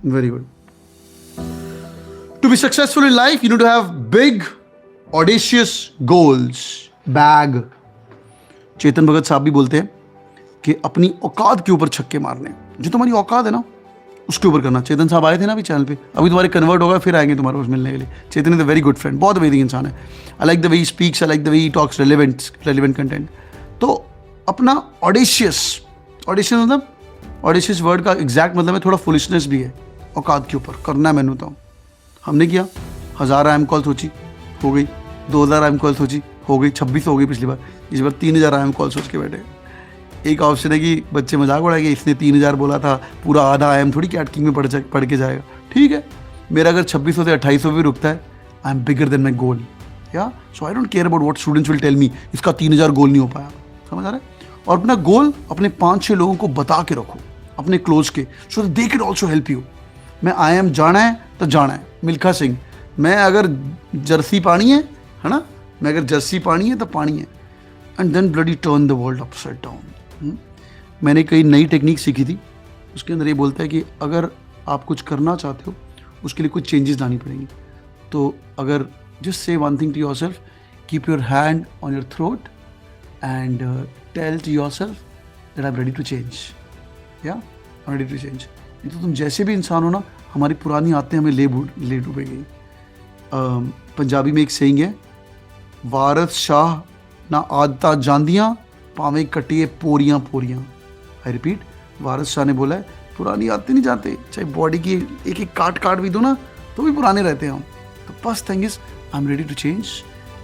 Very good. To be successful in life, you need to have big, audacious goals. Bag. Chetan Bhagat साहब भी बोलते हैं कि अपनी औकात के ऊपर छक्के मारने, जो तुम्हारी औकात है ना उसके ऊपर करना। चेतन साहब आए थे ना अभी चैनल पे, अभी तुम्हारे कन्वर्ट होगा, फिर आएंगे तुम्हारे पास मिलने के लिए। Chetan is a very good friend, बहुत अमेजिंग इंसान है। I like the way he speaks, I like the way he talks relevant content. तो अपना ऑडिशियस मतलब ऑडिशियस वर्ड का एग्जैक्ट मतलब है थोड़ा फुलिशनेस भी है, औकात के ऊपर करना है। मैंने तो हमने किया 1000 IM कॉल सोची, हो गई। 2000 IM कॉल सोची, हो गई। 26 हो गई पिछली बार, इस बार 3000 IM कॉल सोच के बैठे। एक ऑप्शन है कि बच्चे मजाक उड़ाएंगे, इसने 3000 बोला था, पूरा आधा IM थोड़ी कैट किंग में पढ़ के जाएगा। ठीक है, मेरा अगर 2600 से 2800 भी रुकता है, I am bigger than my goal. या so I don't care about what students will tell me, इसका 3000 गोल नहीं हो पाया। समझ आ रहा है? और अपना गोल अपने 5-6 लोगों को बता के रखो, अपने क्लोज के, so they can also help you. मैं IM जाना है तो जाना है, मिल्खा सिंह। मैं अगर जर्सी पानी है ना, मैं अगर जर्सी पानी है तो पानी है। And then bloody turn the world upside down. मैंने कई नई टेक्निक सीखी थी, उसके अंदर ये बोलता है कि अगर आप कुछ करना चाहते हो उसके लिए कुछ चेंजेस लानी पड़ेंगी। तो अगर just say one thing to yourself, keep your hand on your throat and tell to yourself that I am ready to change. या I am ready to change. नहीं तो तुम जैसे भी इंसान हो ना, हमारी पुरानी आदतें हमें ले डूबे गई। पंजाबी में एक सेइंग है, वारस शाह ना आदता जानदियाँ, पावे कटिए पोरियाँ पोरियाँ। आई रिपीट, वारस शाह ने बोला है पुरानी आदतें नहीं जाते, चाहे बॉडी की एक एक काट भी दो ना तो भी पुराने रहते हैं हम। तो first thing is I am ready to change,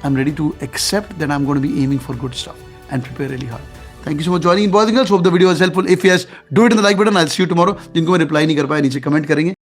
I am ready to accept that I am going to be aiming for good stuff and prepare really hard. Thank you so much for joining in, boys and girls. Hope the video was helpful. If yes, do it in the like button. I'll see you tomorrow. जिनको मैं reply नहीं कर पाया नीचे comment करेंगे,